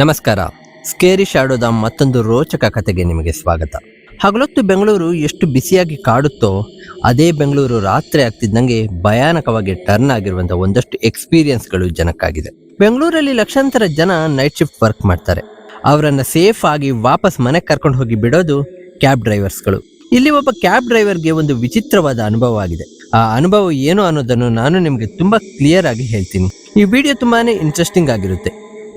ನಮಸ್ಕಾರ. ಸ್ಕೇರಿ ಶಾಡೋದ ಮತ್ತೊಂದು ರೋಚಕ ಕಥೆಗೆ ನಿಮಗೆ ಸ್ವಾಗತ. ಹಗಲೊತ್ತು ಬೆಂಗಳೂರು ಎಷ್ಟು ಬಿಸಿಯಾಗಿ ಕಾಡುತ್ತೋ ಅದೇ ಬೆಂಗಳೂರು ರಾತ್ರಿ ಆಗ್ತಿದ್ದಂಗೆ ಭಯಾನಕವಾಗಿ ಟರ್ನ್ ಆಗಿರುವಂತಹ ಒಂದಷ್ಟು ಎಕ್ಸ್ಪೀರಿಯನ್ಸ್ಗಳು ಜನಕ್ಕಾಗಿದೆ. ಬೆಂಗಳೂರಲ್ಲಿ ಲಕ್ಷಾಂತರ ಜನ ನೈಟ್ ಶಿಫ್ಟ್ ವರ್ಕ್ ಮಾಡ್ತಾರೆ. ಅವರನ್ನ ಸೇಫ್ ಆಗಿ ವಾಪಸ್ ಮನೆಗೆ ಕರ್ಕೊಂಡು ಹೋಗಿ ಬಿಡೋದು ಕ್ಯಾಬ್ ಡ್ರೈವರ್ಸ್ಗಳು. ಇಲ್ಲಿ ಒಬ್ಬ ಕ್ಯಾಬ್ ಡ್ರೈವರ್ಗೆ ಒಂದು ವಿಚಿತ್ರವಾದ ಅನುಭವ ಆಗಿದೆ. ಆ ಅನುಭವ ಏನು ಅನ್ನೋದನ್ನು ನಾನು ನಿಮಗೆ ತುಂಬಾ ಕ್ಲಿಯರ್ ಆಗಿ ಹೇಳ್ತೀನಿ. ಈ ವಿಡಿಯೋ ತುಂಬಾನೇ ಇಂಟ್ರೆಸ್ಟಿಂಗ್ ಆಗಿರುತ್ತೆ.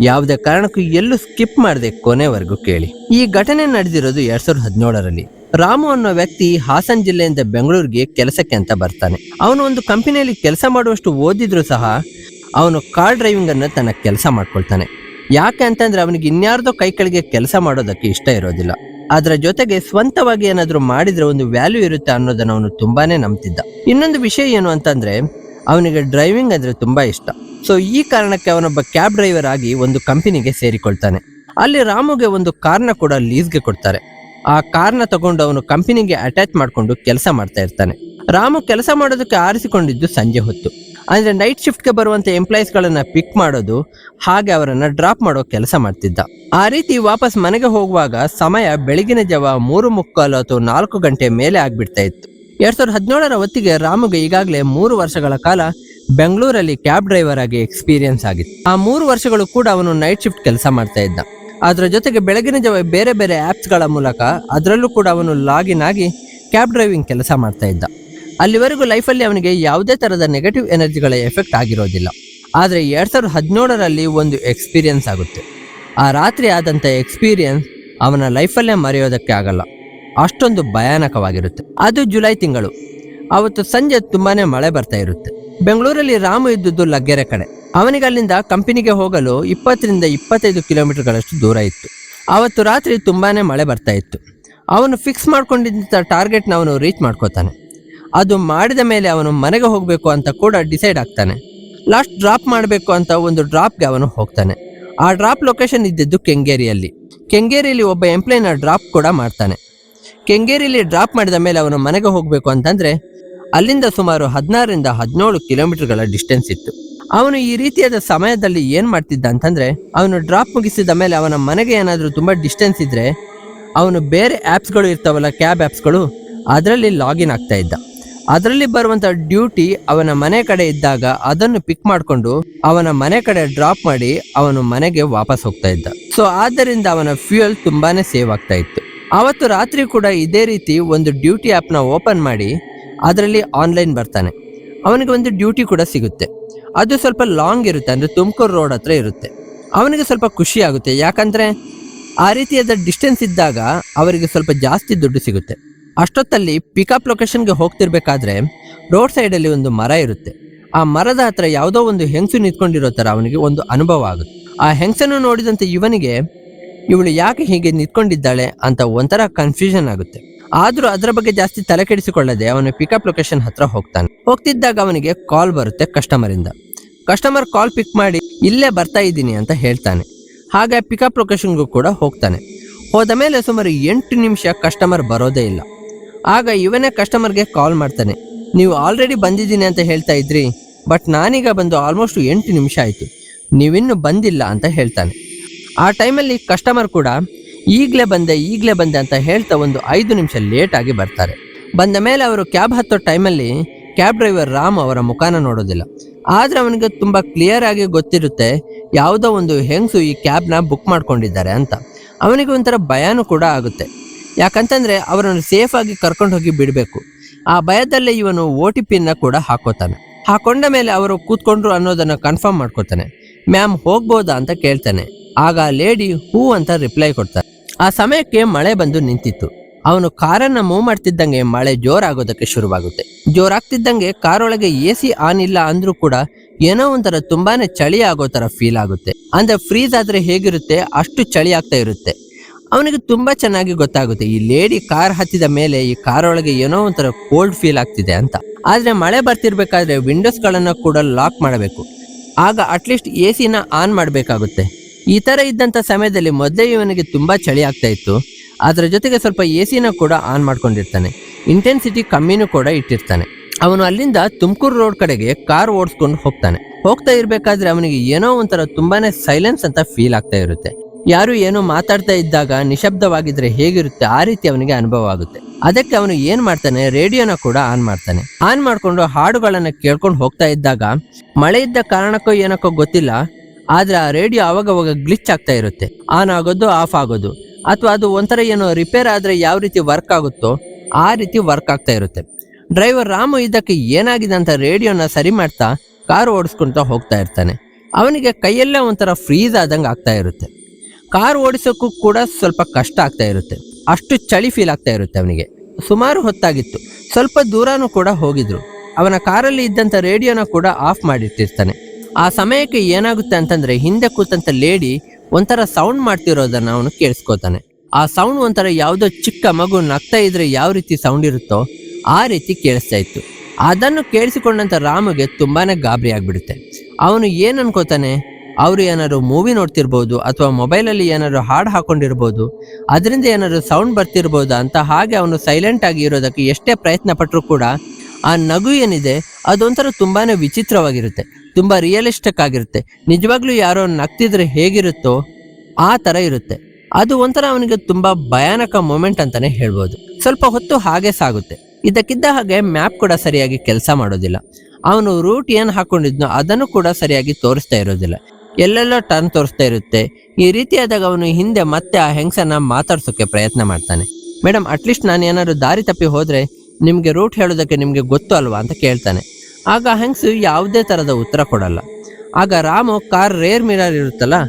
ಯಾವುದೇ ಕಾರಣಕ್ಕೂ ಎಲ್ಲೂ ಸ್ಕಿಪ್ ಮಾಡದೆ ಕೊನೆವರೆಗೂ ಕೇಳಿ. ಈ ಘಟನೆ ನಡೆದಿರೋದು 2017ರಲ್ಲಿ. ರಾಮು ಅನ್ನೋ ವ್ಯಕ್ತಿ ಹಾಸನ್ ಜಿಲ್ಲೆಯಿಂದ ಬೆಂಗಳೂರಿಗೆ ಕೆಲಸಕ್ಕೆ ಅಂತ ಬರ್ತಾನೆ. ಅವನು ಒಂದು ಕಂಪನಿಯಲ್ಲಿ ಕೆಲಸ ಮಾಡುವಷ್ಟು ಓದಿದ್ರು ಸಹ ಅವನು ಕಾರ್ ಡ್ರೈವಿಂಗ್ ಅನ್ನು ತನ್ನ ಕೆಲಸ ಮಾಡ್ಕೊಳ್ತಾನೆ. ಯಾಕೆ ಅಂತಂದ್ರೆ ಅವನಿಗೆ ಇನ್ಯಾರ್ದೋ ಕೈ ಕೆಳಗೆ ಕೆಲಸ ಮಾಡೋದಕ್ಕೆ ಇಷ್ಟ ಇರೋದಿಲ್ಲ. ಅದರ ಜೊತೆಗೆ ಸ್ವಂತವಾಗಿ ಏನಾದ್ರು ಮಾಡಿದ್ರೆ ಒಂದು ವ್ಯಾಲ್ಯೂ ಇರುತ್ತೆ ಅನ್ನೋದನ್ನ ಅವನು ತುಂಬಾನೇ ನಂಬ್ತಿದ್ದ. ಇನ್ನೊಂದು ವಿಷಯ ಏನು ಅಂತಂದ್ರೆ ಅವನಿಗೆ ಡ್ರೈವಿಂಗ್ ಅಂದ್ರೆ ತುಂಬಾ ಇಷ್ಟ. ಸೊ ಈ ಕಾರಣಕ್ಕೆ ಅವನೊಬ್ಬ ಕ್ಯಾಬ್ ಡ್ರೈವರ್ ಆಗಿ ಒಂದು ಕಂಪನಿಗೆ ಸೇರಿಕೊಳ್ತಾನೆ. ಅಲ್ಲಿ ರಾಮುಗೆ ಒಂದು ಕಾರ್ನ ಕೂಡ ಲೀಸ್ಗೆ ಕೊಡ್ತಾರೆ. ಆ ಕಾರ್ನ ತಗೊಂಡು ಅವನು ಕಂಪನಿಗೆ ಅಟ್ಯಾಚ್ ಮಾಡ್ಕೊಂಡು ಕೆಲಸ ಮಾಡ್ತಾ ಇರ್ತಾನೆ. ರಾಮು ಕೆಲಸ ಮಾಡೋದಕ್ಕೆ ಆರಿಸಿಕೊಂಡಿದ್ದು ಸಂಜೆ ಹೊತ್ತು. ಅಂದ್ರೆ ನೈಟ್ ಶಿಫ್ಟ್ಗೆ ಬರುವಂತ ಎಂಪ್ಲಾಯೀಸ್ ಗಳನ್ನ ಪಿಕ್ ಮಾಡೋದು ಹಾಗೆ ಅವರನ್ನ ಡ್ರಾಪ್ ಮಾಡೋ ಕೆಲಸ ಮಾಡ್ತಿದ್ದ. ಆ ರೀತಿ ವಾಪಸ್ ಮನೆಗೆ ಹೋಗುವಾಗ ಸಮಯ ಬೆಳಗಿನ ಜಾವ 3:45 ಅಥವಾ 4 ಗಂಟೆ ಮೇಲೆ ಆಗ್ಬಿಡ್ತಾ ಇತ್ತು. 2017ರ ಹೊತ್ತಿಗೆ ರಾಮುಗೆ ಈಗಾಗಲೇ 3 ವರ್ಷಗಳ ಕಾಲ ಬೆಂಗಳೂರಲ್ಲಿ ಕ್ಯಾಬ್ ಡ್ರೈವರ್ ಆಗಿ ಎಕ್ಸ್ಪೀರಿಯನ್ಸ್ ಆಗಿತ್ತು. ಆ 3 ವರ್ಷಗಳು ಕೂಡ ಅವನು ನೈಟ್ ಶಿಫ್ಟ್ ಕೆಲಸ ಮಾಡ್ತಾ ಇದ್ದ. ಅದರ ಜೊತೆಗೆ ಬೆಳಗಿನ ಜಾವ ಬೇರೆ ಬೇರೆ ಆಪ್ಸ್ ಗಳ ಮೂಲಕ ಅದರಲ್ಲೂ ಕೂಡ ಅವನು ಲಾಗಿನ್ ಆಗಿ ಕ್ಯಾಬ್ ಡ್ರೈವಿಂಗ್ ಕೆಲಸ ಮಾಡ್ತಾ ಇದ್ದ. ಅಲ್ಲಿವರೆಗೂ ಲೈಫಲ್ಲಿ ಅವನಿಗೆ ಯಾವುದೇ ತರಹದ ನೆಗೆಟಿವ್ ಎನರ್ಜಿಗಳ ಎಫೆಕ್ಟ್ ಆಗಿರೋದಿಲ್ಲ. ಆದರೆ 2017ರಲ್ಲಿ ಒಂದು ಎಕ್ಸ್ಪೀರಿಯನ್ಸ್ ಆಗುತ್ತೆ. ಆ ರಾತ್ರಿ ಆದಂಥ ಎಕ್ಸ್ಪೀರಿಯನ್ಸ್ ಅವನ ಲೈಫಲ್ಲೇ ಮರೆಯೋದಕ್ಕೆ ಆಗಲ್ಲ. ಅಷ್ಟೊಂದು ಭಯಾನಕವಾಗಿರುತ್ತೆ. ಅದು ಜುಲೈ ತಿಂಗಳು. ಅವತ್ತು ಸಂಜೆ ತುಂಬಾನೇ ಮಳೆ ಬರ್ತಾ ಇರುತ್ತೆ. ಬೆಂಗಳೂರಲ್ಲಿ ರಾಮು ಇದ್ದುದು ಲಗ್ಗೆರೆ ಕಡೆ. ಅವನಿಗೆ ಅಲ್ಲಿಂದ ಕಂಪನಿಗೆ ಹೋಗಲು 20ರಿಂದ 25 ಕಿಲೋಮೀಟರ್ಗಳಷ್ಟು ದೂರ ಇತ್ತು. ಅವತ್ತು ರಾತ್ರಿ ತುಂಬಾನೇ ಮಳೆ ಬರ್ತಾ ಇತ್ತು. ಅವನು ಫಿಕ್ಸ್ ಮಾಡ್ಕೊಂಡಿದ್ದ ಟಾರ್ಗೆಟ್ನ ಅವನು ರೀಚ್ ಮಾಡ್ಕೋತಾನೆ. ಅದು ಮಾಡಿದ ಮೇಲೆ ಅವನು ಮನೆಗೆ ಹೋಗಬೇಕು ಅಂತ ಕೂಡ ಡಿಸೈಡ್ ಆಗ್ತಾನೆ. ಲಾಸ್ಟ್ ಡ್ರಾಪ್ ಮಾಡಬೇಕು ಅಂತ ಒಂದು ಡ್ರಾಪ್ಗೆ ಅವನು ಹೋಗ್ತಾನೆ. ಆ ಡ್ರಾಪ್ ಲೊಕೇಶನ್ ಇದ್ದಿದ್ದು ಕೆಂಗೇರಿಯಲ್ಲಿ. ಕೆಂಗೇರಿಯಲ್ಲಿ ಒಬ್ಬ ಎಂಪ್ಲಾಯ್ನ ಡ್ರಾಪ್ ಕೂಡ ಮಾಡ್ತಾನೆ. ಕೆಂಗೇರಿಯಲ್ಲಿ ಡ್ರಾಪ್ ಮಾಡಿದ ಮೇಲೆ ಅವನು ಮನೆಗೆ ಹೋಗಬೇಕು ಅಂತಂದ್ರೆ ಅಲ್ಲಿಂದ ಸುಮಾರು 16ರಿಂದ 17 ಕಿಲೋಮೀಟರ್ಗಳ ಡಿಸ್ಟೆನ್ಸ್ ಇತ್ತು. ಅವನು ಈ ರೀತಿಯಾದ ಸಮಯದಲ್ಲಿ ಏನ್ ಮಾಡ್ತಿದ್ದ ಅಂತಂದ್ರೆ ಅವನು ಡ್ರಾಪ್ ಮುಗಿಸಿದ ಮೇಲೆ ಅವನ ಮನೆಗೆ ಏನಾದರೂ ತುಂಬಾ ಡಿಸ್ಟೆನ್ಸ್ ಇದ್ರೆ ಅವನು ಬೇರೆ ಆ್ಯಪ್ಸ್ಗಳು ಇರ್ತಾವಲ್ಲ, ಕ್ಯಾಬ್ ಆ್ಯಪ್ಸ್ಗಳು, ಅದರಲ್ಲಿ ಲಾಗಿನ್ ಆಗ್ತಾ ಇದ್ದ. ಅದರಲ್ಲಿ ಬರುವಂತ ಡ್ಯೂಟಿ ಅವನ ಮನೆ ಕಡೆ ಇದ್ದಾಗ ಅದನ್ನು ಪಿಕ್ ಮಾಡಿಕೊಂಡು ಅವನ ಮನೆ ಕಡೆ ಡ್ರಾಪ್ ಮಾಡಿ ಅವನು ಮನೆಗೆ ವಾಪಸ್ ಹೋಗ್ತಾ ಇದ್ದ. ಸೊ ಆದ್ದರಿಂದ ಅವನ ಫ್ಯೂಯಲ್ ತುಂಬಾನೇ ಸೇವ್ ಆಗ್ತಾ ಇತ್ತು. ಅವತ್ತು ರಾತ್ರಿ ಕೂಡ ಇದೇ ರೀತಿ ಒಂದು ಡ್ಯೂಟಿ ಆ್ಯಪ್ನ ಓಪನ್ ಮಾಡಿ ಅದರಲ್ಲಿ ಆನ್ಲೈನ್ ಬರ್ತಾನೆ. ಅವನಿಗೆ ಒಂದು ಡ್ಯೂಟಿ ಕೂಡ ಸಿಗುತ್ತೆ. ಅದು ಸ್ವಲ್ಪ ಲಾಂಗ್ ಇರುತ್ತೆ, ಅಂದರೆ ತುಮಕೂರು ರೋಡ್ ಹತ್ರ ಇರುತ್ತೆ. ಅವನಿಗೆ ಸ್ವಲ್ಪ ಖುಷಿ ಆಗುತ್ತೆ. ಯಾಕಂದರೆ ಆ ರೀತಿಯಾದ ಡಿಸ್ಟೆನ್ಸ್ ಇದ್ದಾಗ ಅವರಿಗೆ ಸ್ವಲ್ಪ ಜಾಸ್ತಿ ದುಡ್ಡು ಸಿಗುತ್ತೆ. ಅಷ್ಟೊತ್ತಲ್ಲಿ ಪಿಕಪ್ ಲೊಕೇಶನ್ಗೆ ಹೋಗ್ತಿರ್ಬೇಕಾದ್ರೆ ರೋಡ್ ಸೈಡಲ್ಲಿ ಒಂದು ಮರ ಇರುತ್ತೆ. ಆ ಮರದ ಹತ್ರ ಯಾವುದೋ ಒಂದು ಹೆಂಗಸು ನಿಂತ್ಕೊಂಡಿರೋ ಥರ ಅವನಿಗೆ ಒಂದು ಅನುಭವ ಆಗುತ್ತೆ. ಆ ಹೆಂಗಸನ್ನು ನೋಡಿದಂಥ ಇವನಿಗೆ ಇವಳು ಯಾಕೆ ಹೀಗೆ ನಿಂತ್ಕೊಂಡಿದ್ದಾಳೆ ಅಂತ ಒಂಥರ ಕನ್ಫ್ಯೂಷನ್ ಆಗುತ್ತೆ. ಆದ್ರೂ ಅದರ ಬಗ್ಗೆ ಜಾಸ್ತಿ ತಲೆ ಕೆಡಿಸಿಕೊಳ್ಳದೆ ಅವನು ಪಿಕಪ್ ಲೊಕೇಶನ್ ಹತ್ರ ಹೋಗ್ತಾನೆ. ಹೋಗ್ತಿದ್ದಾಗ ಅವನಿಗೆ ಕಾಲ್ ಬರುತ್ತೆ ಕಸ್ಟಮರ್ ಇಂದ. ಕಸ್ಟಮರ್ ಕಾಲ್ ಪಿಕ್ ಮಾಡಿ ಇಲ್ಲೇ ಬರ್ತಾ ಇದ್ದೀನಿ ಅಂತ ಹೇಳ್ತಾನೆ. ಹಾಗೆ ಪಿಕಪ್ ಲೊಕೇಶನ್ಗೂ ಕೂಡ ಹೋಗ್ತಾನೆ. ಹೋದ ಮೇಲೆ ಸುಮಾರು 8 ನಿಮಿಷ ಕಸ್ಟಮರ್ ಬರೋದೇ ಇಲ್ಲ. ಆಗ ಇವನೇ ಕಸ್ಟಮರ್ಗೆ ಕಾಲ್ ಮಾಡ್ತಾನೆ. ನೀವು ಆಲ್ರೆಡಿ ಬಂದಿದ್ದೀನಿ ಅಂತ ಹೇಳ್ತಾ ಇದ್ರಿ, ಬಟ್ ನಾನೀಗ ಬಂದು ಆಲ್ಮೋಸ್ಟ್ 8 ನಿಮಿಷ ಆಯಿತು, ನೀವಿನ್ನೂ ಬಂದಿಲ್ಲ ಅಂತ ಹೇಳ್ತಾನೆ. ಆ ಟೈಮಲ್ಲಿ ಕಸ್ಟಮರ್ ಕೂಡ ಈಗಲೇ ಬಂದೆ ಅಂತ ಹೇಳ್ತಾ ಒಂದು 5 ನಿಮಿಷ ಲೇಟ್ ಆಗಿ ಬರ್ತಾರೆ. ಬಂದ ಮೇಲೆ ಅವರು ಕ್ಯಾಬ್ ಹತ್ತೋ ಟೈಮಲ್ಲಿ ಕ್ಯಾಬ್ ಡ್ರೈವರ್ ರಾಮ್ ಅವರ ಮುಖಾನ ನೋಡೋದಿಲ್ಲ. ಆದರೆ ಅವನಿಗೆ ತುಂಬ ಕ್ಲಿಯರ್ ಆಗಿ ಗೊತ್ತಿರುತ್ತೆ ಯಾವುದೋ ಒಂದು ಹೆಂಗಸು ಈ ಕ್ಯಾಬ್ನ ಬುಕ್ ಮಾಡ್ಕೊಂಡಿದ್ದಾರೆ ಅಂತ. ಅವನಿಗೆ ಒಂಥರ ಭಯನೂ ಕೂಡ ಆಗುತ್ತೆ. ಯಾಕಂತಂದರೆ ಅವರನ್ನು ಸೇಫ್ ಆಗಿ ಕರ್ಕೊಂಡು ಹೋಗಿ ಬಿಡಬೇಕು. ಆ ಭಯದಲ್ಲೇ ಇವನು OTPನ ಕೂಡ ಹಾಕೊಂಡ ಮೇಲೆ ಅವರು ಕೂತ್ಕೊಂಡ್ರು ಅನ್ನೋದನ್ನು ಕನ್ಫರ್ಮ್ ಮಾಡ್ಕೊತಾನೆ. ಮ್ಯಾಮ್ ಹೋಗ್ಬೋದಾ ಅಂತ ಕೇಳ್ತಾನೆ. ಆಗ ಲೇಡಿ ಹೂ ಅಂತ ರಿಪ್ಲೈ ಕೊಡ್ತಾರೆ. ಆ ಸಮಯಕ್ಕೆ ಮಳೆ ಬಂದು ನಿಂತಿತ್ತು. ಅವನು ಕಾರನ್ನ ಮೂವ್ ಮಾಡ್ತಿದ್ದಂಗೆ ಮಳೆ ಜೋರಾಗೋದಕ್ಕೆ ಶುರುವಾಗುತ್ತೆ. ಜೋರಾಗ್ತಿದ್ದಂಗೆ ಕಾರೊಳಗೆ AC ಆನ್ ಇಲ್ಲ ಅಂದ್ರೂ ಕೂಡ ಏನೋ ಒಂಥರ ತುಂಬಾನೇ ಚಳಿ ಆಗೋ ತರ ಫೀಲ್ ಆಗುತ್ತೆ. ಅಂದ್ರೆ ಫ್ರೀಸ್ ಆದ್ರೆ ಹೇಗಿರುತ್ತೆ ಅಷ್ಟು ಚಳಿ ಆಗ್ತಾ ಇರುತ್ತೆ. ಅವನಿಗೆ ತುಂಬಾ ಚೆನ್ನಾಗಿ ಗೊತ್ತಾಗುತ್ತೆ ಈ ಲೇಡಿ ಕಾರ್ ಹತ್ತಿದ ಮೇಲೆ ಈ ಕಾರೊಳಗೆ ಏನೋ ಒಂಥರ ಕೋಲ್ಡ್ ಫೀಲ್ ಆಗ್ತಿದೆ ಅಂತ. ಆದ್ರೆ ಮಳೆ ಬರ್ತಿರ್ಬೇಕಾದ್ರೆ ವಿಂಡೋಸ್ ಗಳನ್ನ ಕೂಡ ಲಾಕ್ ಮಾಡಬೇಕು. ಆಗ ಅಟ್ಲೀಸ್ಟ್ AC ಆನ್ ಮಾಡಬೇಕಾಗುತ್ತೆ. ಈ ತರ ಇದ್ದಂತ ಸಮಯದಲ್ಲಿ ಮೊದಲೇ ಇವನಿಗೆ ತುಂಬಾ ಚಳಿ ಆಗ್ತಾ ಇತ್ತು. ಅದರ ಜೊತೆಗೆ ಸ್ವಲ್ಪ AC ಕೂಡ ಆನ್ ಮಾಡ್ಕೊಂಡಿರ್ತಾನೆ. ಇಂಟೆನ್ಸಿಟಿ ಕಮ್ಮಿನೂ ಕೂಡ ಇಟ್ಟಿರ್ತಾನೆ. ಅವನು ಅಲ್ಲಿಂದ ತುಮಕೂರು ರೋಡ್ ಕಡೆಗೆ ಕಾರ್ ಓಡಿಸ್ಕೊಂಡು ಹೋಗ್ತಾನೆ. ಹೋಗ್ತಾ ಇರ್ಬೇಕಾದ್ರೆ ಅವನಿಗೆ ಏನೋ ಒಂಥರ ತುಂಬಾನೇ ಸೈಲೆನ್ಸ್ ಅಂತ ಫೀಲ್ ಆಗ್ತಾ ಇರುತ್ತೆ. ಯಾರು ಏನೋ ಮಾತಾಡ್ತಾ ಇದ್ದಾಗ ನಿಶಬ್ದವಾಗಿದ್ರೆ ಹೇಗಿರುತ್ತೆ ಆ ರೀತಿ ಅವನಿಗೆ ಅನುಭವ ಆಗುತ್ತೆ. ಅದಕ್ಕೆ ಅವನು ಏನ್ ಮಾಡ್ತಾನೆ, ರೇಡಿಯೋನ ಕೂಡ ಆನ್ ಮಾಡ್ತಾನೆ. ಆನ್ ಮಾಡ್ಕೊಂಡು ಹಾಡುಗಳನ್ನ ಕೇಳ್ಕೊಂಡು ಹೋಗ್ತಾ ಇದ್ದಾಗ ಮಳೆ ಇದ್ದ ಕಾರಣಕ್ಕೋ ಏನಕ್ಕೋ ಗೊತ್ತಿಲ್ಲ, ಆದ್ರೆ ಆ ರೇಡಿಯೋ ಅವಾಗವಾಗ ಗ್ಲಿಚ್ ಆಗ್ತಾ ಇರುತ್ತೆ. ಆನ್ ಆಗೋದು, ಆಫ್ ಆಗೋದು, ಅಥವಾ ಅದು ಒಂಥರ ಏನೋ ರಿಪೇರ್ ಆದ್ರೆ ಯಾವ ರೀತಿ ವರ್ಕ್ ಆಗುತ್ತೋ ಆ ರೀತಿ ವರ್ಕ್ ಆಗ್ತಾ ಇರುತ್ತೆ. ಡ್ರೈವರ್ ರಾಮು ಇದಕ್ಕೆ ಏನಾಗಿದೆ ಅಂತ ರೇಡಿಯೋನ ಸರಿ ಮಾಡ್ತಾ ಕಾರು ಓಡಿಸ್ಕೊಂತ ಹೋಗ್ತಾ ಇರ್ತಾನೆ. ಅವನಿಗೆ ಕೈಯಲ್ಲೇ ಒಂಥರ ಫ್ರೀಸ್ ಆದಂಗೆ ಆಗ್ತಾ ಇರುತ್ತೆ. ಕಾರು ಓಡಿಸೋಕ್ಕೂ ಕೂಡ ಸ್ವಲ್ಪ ಕಷ್ಟ ಆಗ್ತಾ ಇರುತ್ತೆ. ಅಷ್ಟು ಚಳಿ ಫೀಲ್ ಆಗ್ತಾ ಇರುತ್ತೆ ಅವನಿಗೆ. ಸುಮಾರು ಹೊತ್ತಾಗಿತ್ತು. ಸ್ವಲ್ಪ ದೂರನೂ ಕೂಡ ಹೋಗಿದ್ರು. ಅವನ ಕಾರಲ್ಲಿ ಇದ್ದಂಥ ರೇಡಿಯೋನ ಕೂಡ ಆಫ್ ಮಾಡಿಟ್ಟಿರ್ತಾನೆ. ಆ ಸಮಯಕ್ಕೆ ಏನಾಗುತ್ತೆ ಅಂತಂದ್ರೆ, ಹಿಂದೆ ಕೂತಂತ ಲೇಡಿ ಒಂಥರ ಸೌಂಡ್ ಮಾಡ್ತಿರೋದನ್ನ ಅವನು ಕೇಳಿಸ್ಕೋತಾನೆ. ಆ ಸೌಂಡ್ ಒಂಥರ ಯಾವುದೋ ಚಿಕ್ಕ ಮಗು ನಗ್ತಾ ಇದ್ರೆ ಯಾವ ರೀತಿ ಸೌಂಡ್ ಇರುತ್ತೋ ಆ ರೀತಿ ಕೇಳಿಸ್ತಾ ಇತ್ತು. ಅದನ್ನು ಕೇಳಿಸಿಕೊಂಡಂತ ರಾಮುಗೆ ತುಂಬಾನೇ ಗಾಬರಿ ಆಗ್ಬಿಡುತ್ತೆ. ಅವನು ಏನ್ ಅನ್ಕೋತಾನೆ, ಅವರು ಏನಾದ್ರು ಮೂವಿ ನೋಡ್ತಿರ್ಬೋದು ಅಥವಾ ಮೊಬೈಲಲ್ಲಿ ಏನಾದ್ರು ಹಾಡು ಹಾಕೊಂಡಿರ್ಬೋದು, ಅದರಿಂದ ಏನಾದ್ರು ಸೌಂಡ್ ಬರ್ತಿರ್ಬೋದಾ ಅಂತ. ಹಾಗೆ ಅವನು ಸೈಲೆಂಟ್ ಆಗಿ ಇರೋದಕ್ಕೆ ಎಷ್ಟೇ ಪ್ರಯತ್ನ ಪಟ್ಟರು ಕೂಡ ಆ ನಗು ಏನಿದೆ ಅದೊಂಥರ ತುಂಬಾನೇ ವಿಚಿತ್ರವಾಗಿರುತ್ತೆ, ತುಂಬಾ ರಿಯಲಿಸ್ಟಿಕ್ ಆಗಿರುತ್ತೆ. ನಿಜವಾಗ್ಲೂ ಯಾರೋ ನಗ್ತಿದ್ರೆ ಹೇಗಿರುತ್ತೋ ಆ ತರ ಇರುತ್ತೆ. ಅದು ಒಂಥರ ಅವನಿಗೆ ತುಂಬಾ ಭಯಾನಕ ಮೂಮೆಂಟ್ ಅಂತಾನೆ ಹೇಳ್ಬೋದು. ಸ್ವಲ್ಪ ಹೊತ್ತು ಹಾಗೆ ಸಾಗುತ್ತೆ. ಇದಕ್ಕಿದ್ದ ಹಾಗೆ ಮ್ಯಾಪ್ ಕೂಡ ಸರಿಯಾಗಿ ಕೆಲಸ ಮಾಡೋದಿಲ್ಲ. ಅವನು ರೂಟ್ ಏನು ಹಾಕೊಂಡಿದ್ನೋ ಅದನ್ನು ಕೂಡ ಸರಿಯಾಗಿ ತೋರಿಸ್ತಾ ಇರೋದಿಲ್ಲ. ಎಲ್ಲೆಲ್ಲೋ ಟರ್ನ್ ತೋರಿಸ್ತಾ ಇರುತ್ತೆ. ಈ ರೀತಿಯಾದಾಗ ಅವನು ಹಿಂದೆ ಮತ್ತೆ ಆ ಹೆಂಗಸನ್ನ ಮಾತಾಡ್ಸೋಕೆ ಪ್ರಯತ್ನ ಮಾಡ್ತಾನೆ. ಮೇಡಮ್, ಅಟ್ಲೀಸ್ಟ್ ನಾನು ಏನಾದ್ರು ದಾರಿ ತಪ್ಪಿ ಹೋದ್ರೆ ನಿಮಗೆ ರೂಟ್ ಹೇಳೋದಕ್ಕೆ ನಿಮಗೆ ಗೊತ್ತು ಅಲ್ವಾ ಅಂತ ಕೇಳ್ತಾನೆ. ಆಗ ಹೆಂಗಸು ಯಾವುದೇ ಥರದ ಉತ್ತರ ಕೊಡಲ್ಲ. ಆಗ ರಾಮು ಕಾರ್ ರೇರ್ ಮಿರರ್ ಇರುತ್ತಲ್ಲ,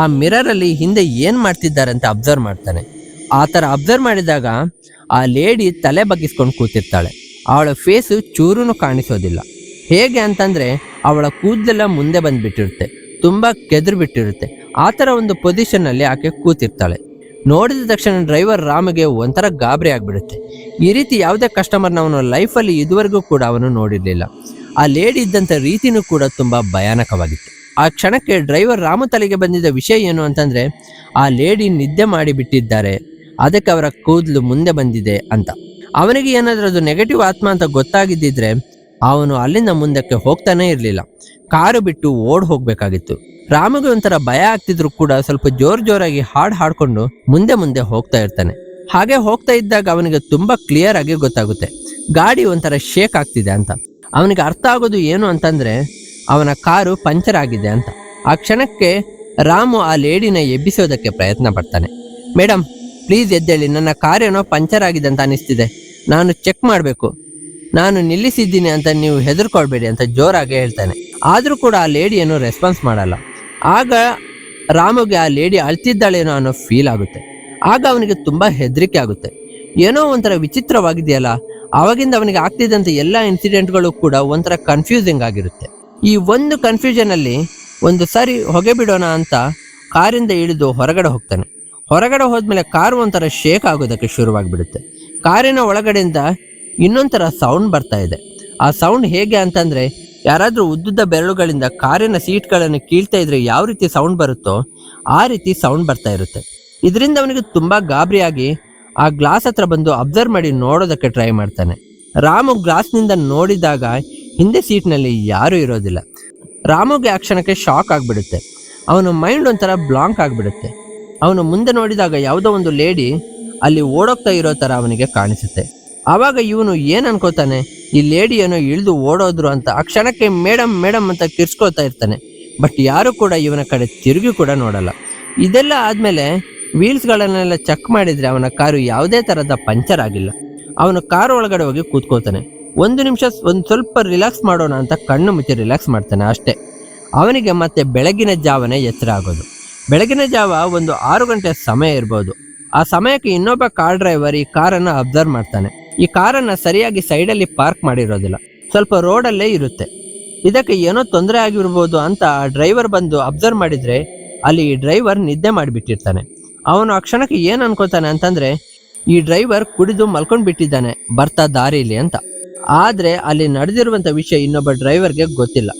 ಆ ಮಿರರಲ್ಲಿ ಹಿಂದೆ ಏನು ಮಾಡ್ತಿದ್ದಾರೆ ಅಂತ ಅಬ್ಸರ್ವ್ ಮಾಡ್ತಾನೆ. ಆ ಥರ ಅಬ್ಸರ್ವ್ ಮಾಡಿದಾಗ ಆ ಲೇಡಿ ತಲೆ ಬಗ್ಗಿಸ್ಕೊಂಡು ಕೂತಿರ್ತಾಳೆ. ಅವಳ ಫೇಸು ಚೂರೂ ಕಾಣಿಸೋದಿಲ್ಲ. ಹೇಗೆ ಅಂತಂದರೆ ಅವಳ ಕೂದಲೆಲ್ಲ ಮುಂದೆ ಬಂದುಬಿಟ್ಟಿರುತ್ತೆ, ತುಂಬ ಕೆದ್ರು ಬಿಟ್ಟಿರುತ್ತೆ. ಆ ಥರ ಒಂದು ಪೊಸಿಷನ್ನಲ್ಲಿ ಆಕೆ ಕೂತಿರ್ತಾಳೆ. ನೋಡಿದ ತಕ್ಷಣ ಡ್ರೈವರ್ ರಾಮಗೆ ಒಂಥರ ಗಾಬರಿ ಆಗಿಬಿಡುತ್ತೆ. ಈ ರೀತಿ ಯಾವುದೇ ಕಸ್ಟಮರ್ನ ಅವನು ಲೈಫಲ್ಲಿ ಇದುವರೆಗೂ ಕೂಡ ಅವನು ನೋಡಿರಲಿಲ್ಲ. ಆ ಲೇಡಿ ಇದ್ದಂಥ ರೀತಿನೂ ಕೂಡ ತುಂಬ ಭಯಾನಕವಾಗಿತ್ತು. ಆ ಕ್ಷಣಕ್ಕೆ ಡ್ರೈವರ್ ರಾಮು ತಲೆಗೆ ಬಂದಿದ್ದ ವಿಷಯ ಏನು ಅಂತಂದರೆ, ಆ ಲೇಡಿ ನಿದ್ದೆ ಮಾಡಿಬಿಟ್ಟಿದ್ದಾರೆ, ಅದಕ್ಕೆ ಅವರ ಕೂದಲು ಮುಂದೆ ಬಂದಿದೆ ಅಂತ. ಅವನಿಗೆ ಏನಾದರೂ ಅದು ನೆಗೆಟಿವ್ ಆತ್ಮ ಅಂತ ಗೊತ್ತಾಗಿದ್ದಿದ್ರೆ ಅವನು ಅಲ್ಲಿಂದ ಮುಂದಕ್ಕೆ ಹೋಗ್ತಾನೇ ಇರಲಿಲ್ಲ. ಕಾರು ಬಿಟ್ಟು ಓಡ್ ಹೋಗ್ಬೇಕಾಗಿತ್ತು. ರಾಮುಗೆ ಒಂಥರ ಭಯ ಆಗ್ತಿದ್ರು ಕೂಡ ಸ್ವಲ್ಪ ಜೋರಾಗಿ ಹಾಡ್ಕೊಂಡು ಮುಂದೆ ಮುಂದೆ ಹೋಗ್ತಾ ಇರ್ತಾನೆ. ಹಾಗೆ ಹೋಗ್ತಾ ಇದ್ದಾಗ ಅವನಿಗೆ ತುಂಬಾ ಕ್ಲಿಯರ್ ಆಗಿ ಗೊತ್ತಾಗುತ್ತೆ ಗಾಡಿ ಒಂಥರ ಶೇಕ್ ಆಗ್ತಿದೆ ಅಂತ. ಅವನಿಗೆ ಅರ್ಥ ಆಗೋದು ಏನು ಅಂತಂದ್ರೆ, ಅವನ ಕಾರು ಪಂಚರ್ ಆಗಿದೆ ಅಂತ. ಆ ಕ್ಷಣಕ್ಕೆ ರಾಮು ಆ ಲೇಡಿನ ಎಬ್ಬಿಸೋದಕ್ಕೆ ಪ್ರಯತ್ನ ಪಡ್ತಾನೆ. ಮೇಡಮ್, ಪ್ಲೀಸ್ ಎದ್ದೇಳಿ, ನನ್ನ ಕಾರೇನೋ ಪಂಚರ್ ಆಗಿದೆ ಅಂತ ಅನಿಸ್ತಿದೆ, ನಾನು ಚೆಕ್ ಮಾಡಬೇಕು, ನಾನು ನಿಲ್ಲಿಸಿದ್ದೀನಿ ಅಂತ ನೀವು ಹೆದರ್ಕೊಳ್ಬೇಡಿ ಅಂತ ಜೋರಾಗಿ ಹೇಳ್ತಾನೆ. ಆದರೂ ಕೂಡ ಆ ಲೇಡಿ ಏನೋ ರೆಸ್ಪಾನ್ಸ್ ಮಾಡಲ್ಲ. ಆಗ ರಾಮುಗೆ ಆ ಲೇಡಿ ಅಳ್ತಿದ್ದಾಳೇನೋ ಅನ್ನೋ ಫೀಲ್ ಆಗುತ್ತೆ. ಆಗ ಅವನಿಗೆ ತುಂಬ ಹೆದರಿಕೆ ಆಗುತ್ತೆ. ಏನೋ ಒಂಥರ ವಿಚಿತ್ರವಾಗಿದೆಯಲ್ಲ. ಆವಾಗಿಂದ ಅವನಿಗೆ ಆಗ್ತಿದ್ದಂಥ ಎಲ್ಲ ಇನ್ಸಿಡೆಂಟ್ಗಳು ಕೂಡ ಒಂಥರ ಕನ್ಫ್ಯೂಸಿಂಗ್ ಆಗಿರುತ್ತೆ. ಈ ಒಂದು ಕನ್ಫ್ಯೂಷನಲ್ಲಿ ಒಂದು ಸಾರಿ ಹೊಗೆ ಬಿಡೋಣ ಅಂತ ಕಾರಿಂದ ಇಳಿದು ಹೊರಗಡೆ ಹೋಗ್ತಾನೆ. ಹೊರಗಡೆ ಹೋದ್ಮೇಲೆ ಕಾರು ಒಂಥರ ಶೇಕ್ ಆಗೋದಕ್ಕೆ ಶುರುವಾಗಿಬಿಡುತ್ತೆ. ಕಾರಿನ ಒಳಗಡೆಯಿಂದ ಇನ್ನೊಂಥರ ಸೌಂಡ್ ಬರ್ತಾ ಇದೆ. ಆ ಸೌಂಡ್ ಹೇಗೆ ಅಂತಂದರೆ, ಯಾರಾದರೂ ಉದ್ದುದ್ದ ಬೆರಳುಗಳಿಂದ ಕಾರಿನ ಸೀಟ್ಗಳನ್ನು ಕೀಳ್ತಾ ಇದ್ರೆ ಯಾವ ರೀತಿ ಸೌಂಡ್ ಬರುತ್ತೋ ಆ ರೀತಿ ಸೌಂಡ್ ಬರ್ತಾ ಇರುತ್ತೆ. ಇದರಿಂದ ಅವನಿಗೆ ತುಂಬ ಗಾಬರಿಯಾಗಿ ಆ ಗ್ಲಾಸ್ ಹತ್ರ ಬಂದು ಅಬ್ಸರ್ವ್ ಮಾಡಿ ನೋಡೋದಕ್ಕೆ ಟ್ರೈ ಮಾಡ್ತಾನೆ. ರಾಮು ಗ್ಲಾಸ್ನಿಂದ ನೋಡಿದಾಗ ಹಿಂದೆ ಸೀಟ್ನಲ್ಲಿ ಯಾರೂ ಇರೋದಿಲ್ಲ. ರಾಮುಗೆ ಆ ಕ್ಷಣಕ್ಕೆ ಶಾಕ್ ಆಗಿಬಿಡುತ್ತೆ. ಅವನ ಮೈಂಡ್ ಒಂಥರ ಬ್ಲಾಂಕ್ ಆಗಿಬಿಡುತ್ತೆ. ಅವನು ಮುಂದೆ ನೋಡಿದಾಗ ಯಾವುದೋ ಒಂದು ಲೇಡಿ ಅಲ್ಲಿ ಓಡೋಗ್ತಾ ಇರೋ ಥರ ಅವನಿಗೆ ಕಾಣಿಸುತ್ತೆ. ಆವಾಗ ಇವನು ಏನು ಅನ್ಕೋತಾನೆ, ಈ ಲೇಡಿ ಏನೋ ಇಳಿದು ಓಡೋದ್ರು ಅಂತ. ಆ ಕ್ಷಣಕ್ಕೆ ಮೇಡಮ್ ಮೇಡಮ್ ಅಂತ ಕಿರ್ಸ್ಕೊಳ್ತಾ ಇರ್ತಾನೆ. ಬಟ್ ಯಾರು ಕೂಡ ಇವನ ಕಡೆ ತಿರುಗಿ ಕೂಡ ನೋಡಲ್ಲ. ಇದೆಲ್ಲ ಆದಮೇಲೆ ವೀಲ್ಸ್ಗಳನ್ನೆಲ್ಲ ಚೆಕ್ ಮಾಡಿದರೆ ಅವನ ಕಾರು ಯಾವುದೇ ಥರದ ಪಂಚರ್ ಆಗಿಲ್ಲ. ಅವನು ಕಾರು ಒಳಗಡೆ ಹೋಗಿ ಕೂತ್ಕೋತಾನೆ. ಒಂದು ನಿಮಿಷ ಒಂದು ಸ್ವಲ್ಪ ರಿಲ್ಯಾಕ್ಸ್ ಮಾಡೋಣ ಅಂತ ಕಣ್ಣು ಮುಚ್ಚಿ ರಿಲ್ಯಾಕ್ಸ್ ಮಾಡ್ತಾನೆ ಅಷ್ಟೇ. ಅವನಿಗೆ ಮತ್ತೆ ಬೆಳಗಿನ ಜಾವನೇ ಎಚ್ಚರ ಆಗೋದು. ಬೆಳಗಿನ ಜಾವ ಒಂದು 6 ಗಂಟೆ ಸಮಯ ಇರ್ಬೋದು. ಆ ಸಮಯಕ್ಕೆ ಇನ್ನೊಬ್ಬ ಕಾರ್ ಡ್ರೈವರ್ ಈ ಕಾರನ್ನು ಅಬ್ಸರ್ವ್ ಮಾಡ್ತಾನೆ. ಈ ಕಾರನ್ನು ಸರಿಯಾಗಿ ಸೈಡಲ್ಲಿ ಪಾರ್ಕ್ ಮಾಡಿರೋದಿಲ್ಲ, ಸ್ವಲ್ಪ ರೋಡಲ್ಲೇ ಇರುತ್ತೆ. ಇದಕ್ಕೆ ಏನೋ ತೊಂದರೆ ಆಗಿರ್ಬೋದು ಅಂತ ಆ ಡ್ರೈವರ್ ಬಂದು ಅಬ್ಸರ್ವ್ ಮಾಡಿದರೆ ಅಲ್ಲಿ ಈ ಡ್ರೈವರ್ ನಿದ್ದೆ ಮಾಡಿಬಿಟ್ಟಿರ್ತಾನೆ. ಅವನು ಆ ಕ್ಷಣಕ್ಕೆ ಏನು ಅನ್ಕೋತಾನೆ ಅಂತಂದರೆ, ಈ ಡ್ರೈವರ್ ಕುಡಿದು ಮಲ್ಕೊಂಡು ಬಿಟ್ಟಿದ್ದಾನೆ ಬರ್ತಾ ದಾರಿಲಿ ಅಂತ. ಆದರೆ ಅಲ್ಲಿ ನಡೆದಿರುವಂಥ ವಿಷಯ ಇನ್ನೊಬ್ಬ ಡ್ರೈವರ್ಗೆ ಗೊತ್ತಿಲ್ಲ.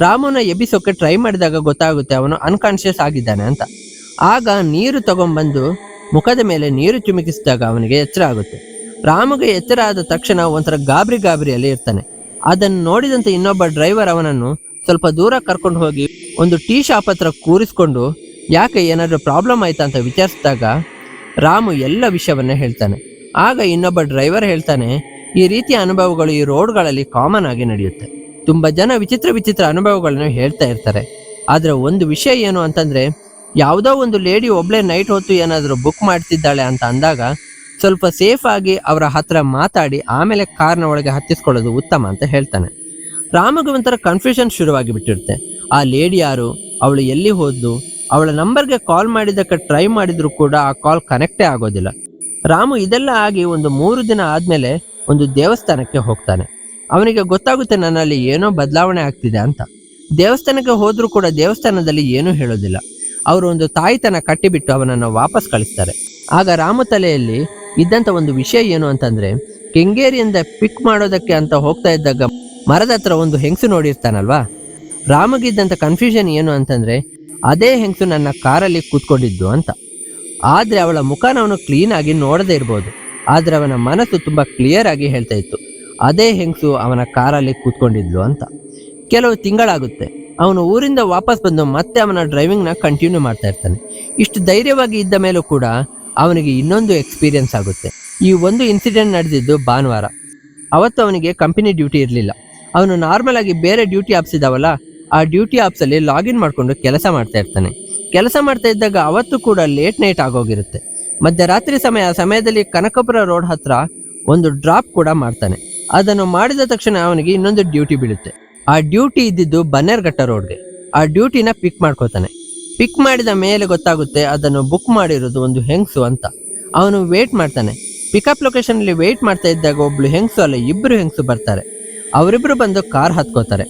ರಾಮುನ ಎಬ್ಬಿಸೋಕೆ ಟ್ರೈ ಮಾಡಿದಾಗ ಗೊತ್ತಾಗುತ್ತೆ ಅವನು ಅನ್ಕಾನ್ಷಿಯಸ್ ಆಗಿದ್ದಾನೆ ಅಂತ. ಆಗ ನೀರು ತಗೊಂಡ್ಬಂದು ಮುಖದ ಮೇಲೆ ನೀರು ಚಿಮುಕಿಸಿದಾಗ ಅವನಿಗೆ ಎಚ್ಚರ ಆಗುತ್ತೆ. ರಾಮುಗೆ ಎಚ್ಚರ ಆದ ತಕ್ಷಣ ಒಂಥರ ಗಾಬರಿಯಲ್ಲಿ ಇರ್ತಾನೆ. ಅದನ್ನು ನೋಡಿದಂತೆ ಇನ್ನೊಬ್ಬ ಡ್ರೈವರ್ ಅವನನ್ನು ಸ್ವಲ್ಪ ದೂರ ಕರ್ಕೊಂಡು ಹೋಗಿ ಒಂದು ಟೀ ಶಾಪ್ ಹತ್ರ ಕೂರಿಸ್ಕೊಂಡು ಯಾಕೆ ಏನಾದರೂ ಪ್ರಾಬ್ಲಮ್ ಆಯ್ತಾ ಅಂತ ವಿಚಾರಿಸಿದಾಗ ರಾಮು ಎಲ್ಲ ವಿಷಯವನ್ನ ಹೇಳ್ತಾನೆ. ಆಗ ಇನ್ನೊಬ್ಬ ಡ್ರೈವರ್ ಹೇಳ್ತಾನೆ, ಈ ರೀತಿಯ ಅನುಭವಗಳು ಈ ರೋಡ್ಗಳಲ್ಲಿ ಕಾಮನ್ ಆಗಿ ನಡೆಯುತ್ತೆ. ತುಂಬ ಜನ ವಿಚಿತ್ರ ವಿಚಿತ್ರ ಅನುಭವಗಳನ್ನು ಹೇಳ್ತಾ ಇರ್ತಾರೆ. ಆದರೆ ಒಂದು ವಿಷಯ ಏನು ಅಂತಂದರೆ, ಯಾವುದೋ ಒಂದು ಲೇಡಿ ಒಬ್ಬಳೇ ನೈಟ್ ಹೊತ್ತು ಏನಾದರೂ ಬುಕ್ ಮಾಡ್ತಿದ್ದಾಳೆ ಅಂತ ಅಂದಾಗ ಸ್ವಲ್ಪ ಸೇಫ್ ಆಗಿ ಅವರ ಹತ್ರ ಮಾತಾಡಿ ಆಮೇಲೆ ಕಾರ್ನ ಒಳಗೆ ಹತ್ತಿಸ್ಕೊಳ್ಳೋದು ಉತ್ತಮ ಅಂತ ಹೇಳ್ತಾನೆ. ರಾಮಗೆ ಒಂಥರ ಕನ್ಫ್ಯೂಷನ್ ಶುರುವಾಗಿ ಬಿಟ್ಟಿರುತ್ತೆ. ಆ ಲೇಡಿ ಯಾರು, ಅವಳು ಎಲ್ಲಿ ಹೋದ್ಲು, ಅವಳ ನಂಬರ್ಗೆ ಕಾಲ್ ಮಾಡಿದ್ದಕ್ಕೆ ಟ್ರೈ ಮಾಡಿದ್ರು ಕೂಡ ಆ ಕಾಲ್ ಕನೆಕ್ಟೇ ಆಗೋದಿಲ್ಲ. ರಾಮು ಇದೆಲ್ಲ ಆಗಿ ಒಂದು 3 ದಿನ ಆದಮೇಲೆ ಒಂದು ದೇವಸ್ಥಾನಕ್ಕೆ ಹೋಗ್ತಾನೆ. ಅವನಿಗೆ ಗೊತ್ತಾಗುತ್ತೆ ನನ್ನಲ್ಲಿ ಏನೋ ಬದಲಾವಣೆ ಆಗ್ತಿದೆ ಅಂತ. ದೇವಸ್ಥಾನಕ್ಕೆ ಹೋದ್ರೂ ಕೂಡ ದೇವಸ್ಥಾನದಲ್ಲಿ ಏನೂ ಹೇಳೋದಿಲ್ಲ. ಅವರು ಒಂದು ತಾಯಿತನ ಕಟ್ಟಿಬಿಟ್ಟು ಅವನನ್ನು ವಾಪಸ್ ಕಳಿಸ್ತಾರೆ. ಆಗ ರಾಮು ತಲೆಯಲ್ಲಿ ಇದ್ದಂಥ ಒಂದು ವಿಷಯ ಏನು ಅಂತಂದರೆ, ಕೆಂಗೇರಿಯಿಂದ ಪಿಕ್ ಮಾಡೋದಕ್ಕೆ ಅಂತ ಹೋಗ್ತಾ ಇದ್ದಾಗ ಮರದ ಹತ್ರ ಒಂದು ಹೆಂಗಸು ನೋಡಿರ್ತಾನಲ್ವಾ. ರಾಮಗಿದ್ದಂಥ ಕನ್ಫ್ಯೂಷನ್ ಏನು ಅಂತಂದರೆ, ಅದೇ ಹೆಂಗಸು ನನ್ನ ಕಾರಲ್ಲಿ ಕೂತ್ಕೊಂಡಿದ್ದು ಅಂತ. ಆದರೆ ಅವಳ ಮುಖನ ಅವನು ಕ್ಲೀನಾಗಿ ನೋಡದೇ ಇರ್ಬೋದು, ಆದರೆ ಅವನ ಮನಸ್ಸು ತುಂಬ ಕ್ಲಿಯರ್ ಆಗಿ ಹೇಳ್ತಾ ಇತ್ತು, ಅದೇ ಹೆಂಗಸು ಅವನ ಕಾರಲ್ಲಿ ಕೂತ್ಕೊಂಡಿದ್ಲು ಅಂತ. ಕೆಲವು ತಿಂಗಳಾಗುತ್ತೆ. ಅವನು ಊರಿಂದ ವಾಪಸ್ ಬಂದು ಮತ್ತೆ ಅವನ ಡ್ರೈವಿಂಗ್ನ ಕಂಟಿನ್ಯೂ ಮಾಡ್ತಾ ಇರ್ತಾನೆ. ಇಷ್ಟು ಧೈರ್ಯವಾಗಿ ಇದ್ದ ಮೇಲೂ ಕೂಡ ಅವನಿಗೆ ಇನ್ನೊಂದು ಎಕ್ಸ್ಪೀರಿಯನ್ಸ್ ಆಗುತ್ತೆ. ಈ ಒಂದು ಇನ್ಸಿಡೆಂಟ್ ನಡೆದಿದ್ದು ಭಾನುವಾರ. ಅವತ್ತು ಅವನಿಗೆ ಕಂಪನಿ ಡ್ಯೂಟಿ ಇರಲಿಲ್ಲ. ಅವನು ನಾರ್ಮಲ್ ಆಗಿ ಬೇರೆ ಡ್ಯೂಟಿ ಆಪ್ಸ್ ಇದಾವಲ್ಲ, ಆ ಡ್ಯೂಟಿ ಆಪ್ಸಲ್ಲಿ ಲಾಗಿನ್ ಮಾಡಿಕೊಂಡು ಕೆಲಸ ಮಾಡ್ತಾ ಇರ್ತಾನೆ. ಕೆಲಸ ಮಾಡ್ತಾ ಇದ್ದಾಗ ಅವತ್ತು ಕೂಡ ಲೇಟ್ ನೈಟ್ ಆಗೋಗಿರುತ್ತೆ. ಮಧ್ಯರಾತ್ರಿ ಸಮಯದಲ್ಲಿ ಕನಕಪುರ ರೋಡ್ ಹತ್ರ ಒಂದು ಡ್ರಾಪ್ ಕೂಡ ಮಾಡ್ತಾನೆ. ಅದನ್ನು ಮಾಡಿದ ತಕ್ಷಣ ಅವನಿಗೆ ಇನ್ನೊಂದು ಡ್ಯೂಟಿ ಬೀಳುತ್ತೆ. ಆ ಡ್ಯೂಟಿ ಇದ್ದಿದ್ದು ಬನ್ನೇರ್ಘಟ್ಟ ರೋಡ್ಗೆ. ಆ ಡ್ಯೂಟಿನ ಪಿಕ್ ಮಾಡ್ಕೋತಾನೆ. ಪಿಕ್ ಮಾಡಿದ ಮೇಲೆ ಗೊತ್ತಾಗುತ್ತೆ ಅದನ್ನು ಬುಕ್ ಮಾಡಿರೋದು ಒಂದು ಹೆಂಗಸು ಅಂತ. ಅವನು ವೇಟ್ ಮಾಡ್ತಾನೆ. ಪಿಕಪ್ ಲೊಕೇಶನಲ್ಲಿ ವೇಟ್ ಮಾಡ್ತಾ ಇದ್ದಾಗ ಒಬ್ಳು ಹೆಂಗಸು ಅಲ್ಲ, 2 ಹೆಂಗಸು ಬರ್ತಾರೆ. ಅವರಿಬ್ಬರು ಬಂದು ಕಾರ್ ಹತ್ಕೋತಾರೆ.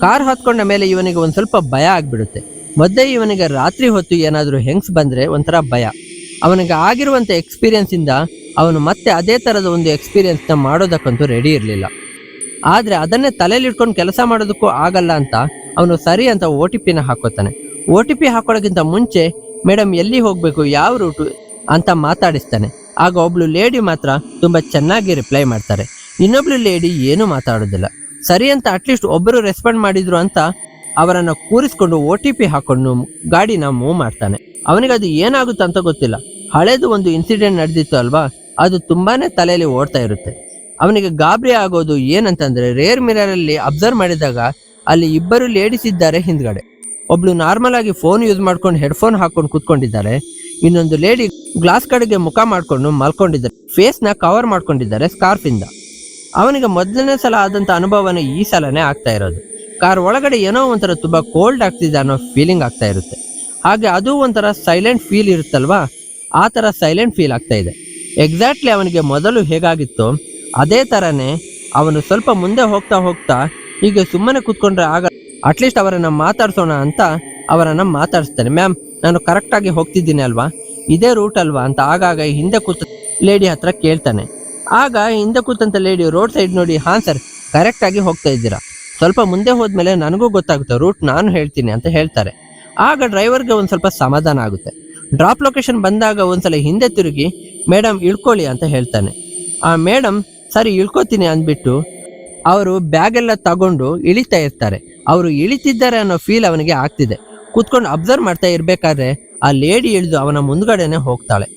ಕಾರ್ ಹತ್ಕೊಂಡ ಮೇಲೆ ಇವನಿಗೆ ಒಂದು ಸ್ವಲ್ಪ ಭಯ ಆಗಿಬಿಡುತ್ತೆ. ಮೊದಲೇ ಇವನಿಗೆ ರಾತ್ರಿ ಹೊತ್ತು ಏನಾದರೂ ಹೆಂಗಸು ಬಂದರೆ ಒಂಥರ ಭಯ. ಅವನಿಗೆ ಆಗಿರುವಂಥ ಎಕ್ಸ್ಪೀರಿಯನ್ಸಿಂದ ಅವನು ಮತ್ತೆ ಅದೇ ಥರದ ಒಂದು ಎಕ್ಸ್ಪೀರಿಯನ್ಸ್ನ ಮಾಡೋದಕ್ಕಂತೂ ರೆಡಿ ಇರಲಿಲ್ಲ. ಆದರೆ ಅದನ್ನೇ ತಲೆಯಲ್ಲಿಟ್ಕೊಂಡು ಕೆಲಸ ಮಾಡೋದಕ್ಕೂ ಆಗಲ್ಲ ಅಂತ ಅವನು ಸರಿ ಅಂತ OTPನ ಹಾಕೋತಾನೆ. OTP ಹಾಕೊಳ್ಳೋಕ್ಕಿಂತ ಮುಂಚೆ ಮೇಡಮ್ ಎಲ್ಲಿ ಹೋಗಬೇಕು, ಯಾವ ರೂಟು ಅಂತ ಮಾತಾಡಿಸ್ತಾನೆ. ಆಗ ಒಬ್ಳು ಲೇಡಿ ಮಾತ್ರ ತುಂಬ ಚೆನ್ನಾಗಿ ರಿಪ್ಲೈ ಮಾಡ್ತಾರೆ. ಇನ್ನೊಬ್ಳು ಲೇಡಿ ಏನೂ ಮಾತಾಡೋದಿಲ್ಲ. ಸರಿ ಅಂತ ಅಟ್ಲೀಸ್ಟ್ ಒಬ್ಬರು ರೆಸ್ಪಾಂಡ್ ಮಾಡಿದ್ರು ಅಂತ ಅವರನ್ನು ಕೂರಿಸ್ಕೊಂಡು OTP ಹಾಕೊಂಡು ಗಾಡಿನ ಮೂವ್ ಮಾಡ್ತಾನೆ. ಅವನಿಗೆ ಅದು ಏನಾಗುತ್ತೆ ಅಂತ ಗೊತ್ತಿಲ್ಲ. ಹಳೇದು ಒಂದು ಇನ್ಸಿಡೆಂಟ್ ನಡೆದಿತ್ತು ಅಲ್ವಾ, ಅದು ತುಂಬಾನೇ ತಲೆಯಲ್ಲಿ ಓಡ್ತಾ ಇರುತ್ತೆ. ಅವನಿಗೆ ಗಾಬರಿ ಆಗೋದು ಏನಂತಂದ್ರೆ, ರೇರ್ ಮಿರರಲ್ಲಿ ಅಬ್ಸರ್ವ್ ಮಾಡಿದಾಗ ಅಲ್ಲಿ 2 ಲೇಡೀಸ್ ಇದ್ದಾರೆ ಹಿಂದ್ಗಡೆ. ಒಬ್ಳು ನಾರ್ಮಲ್ ಆಗಿ ಫೋನ್ ಯೂಸ್ ಮಾಡ್ಕೊಂಡು ಹೆಡ್ಫೋನ್ ಹಾಕೊಂಡು ಕೂತ್ಕೊಂಡಿದ್ದಾರೆ. ಇನ್ನೊಂದು ಲೇಡಿ ಗ್ಲಾಸ್ ಕಡೆಗೆ ಮುಖ ಮಾಡ್ಕೊಂಡು ಮಲ್ಕೊಂಡಿದ್ದಾರೆ. ಫೇಸ್ನ ಕವರ್ ಮಾಡ್ಕೊಂಡಿದ್ದಾರೆ ಸ್ಕಾರ್ಫ್ ಇಂದ. ಅವನಿಗೆ ಮೊದಲನೇ ಸಲ ಆದಂಥ ಅನುಭವನೇ ಈ ಸಲನೇ ಆಗ್ತಾ ಇರೋದು. ಕಾರ್ ಒಳಗಡೆ ಏನೋ ಒಂಥರ ತುಂಬ ಕೋಲ್ಡ್ ಆಗ್ತಿದೆ ಅನ್ನೋ ಫೀಲಿಂಗ್ ಆಗ್ತಾ ಇರುತ್ತೆ. ಹಾಗೆ ಅದು ಒಂಥರ ಸೈಲೆಂಟ್ ಫೀಲ್ ಇರುತ್ತಲ್ವಾ, ಆ ಥರ ಸೈಲೆಂಟ್ ಫೀಲ್ ಆಗ್ತಾ ಇದೆ. ಎಕ್ಸಾಕ್ಟ್ಲಿ ಅವನಿಗೆ ಮೊದಲು ಹೇಗಾಗಿತ್ತೋ ಅದೇ ಥರನೇ ಅವನು ಸ್ವಲ್ಪ ಮುಂದೆ ಹೋಗ್ತಾ ಹೋಗ್ತಾ ಹೀಗೆ ಸುಮ್ಮನೆ ಕೂತ್ಕೊಂಡ್ರೆ ಆಗ ಅಟ್ಲೀಸ್ಟ್ ಅವರನ್ನು ಮಾತಾಡ್ಸೋಣ ಅಂತ ಅವರನ್ನು ಮಾತಾಡಿಸ್ತಾನೆ. ಮ್ಯಾಮ್, ನಾನು ಕರೆಕ್ಟಾಗಿ ಹೋಗ್ತಿದ್ದೀನಿ ಅಲ್ವಾ, ಇದೇ ರೂಟ್ ಅಲ್ವಾ ಅಂತ ಆಗಾಗ ಹಿಂದೆ ಕೂತ ಲೇಡಿ ಹತ್ರ ಕೇಳ್ತಾನೆ. ಆಗ ಹಿಂದೆ ಕೂತಂಥ ಲೇಡಿ ರೋಡ್ ಸೈಡ್ ನೋಡಿ, ಹಾಂ ಸರ್, ಕರೆಕ್ಟಾಗಿ ಹೋಗ್ತಾ ಇದ್ದೀರಾ, ಸ್ವಲ್ಪ ಮುಂದೆ ಹೋದ್ಮೇಲೆ ನನಗೂ ಗೊತ್ತಾಗುತ್ತೆ ರೂಟ್, ನಾನು ಹೇಳ್ತೀನಿ ಅಂತ ಹೇಳ್ತಾರೆ. ಆಗ ಡ್ರೈವರ್ಗೆ ಒಂದು ಸ್ವಲ್ಪ ಸಮಾಧಾನ ಆಗುತ್ತೆ. ಡ್ರಾಪ್ ಲೊಕೇಶನ್ ಬಂದಾಗ ಒಂದ್ಸಲ ಹಿಂದೆ ತಿರುಗಿ ಮೇಡಮ್ ಇಳ್ಕೊಳ್ಳಿ ಅಂತ ಹೇಳ್ತಾನೆ. ಆ ಮೇಡಮ್ ಸರಿ ಇಳ್ಕೊತೀನಿ ಅಂದ್ಬಿಟ್ಟು ಅವರು ಬ್ಯಾಗೆಲ್ಲ ತಗೊಂಡು ಇಳಿತಾ ಇರ್ತಾರೆ. ಅವರು ಇಳಿತಿದ್ದಾರೆ ಅನ್ನೋ ಫೀಲ್ ಅವನಿಗೆ ಆಗ್ತಿದೆ. ಕೂತ್ಕೊಂಡು ಅಬ್ಸರ್ವ್ ಮಾಡ್ತಾ ಇರಬೇಕಾದ್ರೆ ಆ ಲೇಡಿ ಇಳಿದು ಅವನ ಮುಂದ್ಗಡೆನೆ ಹೋಗ್ತಾಳೆ.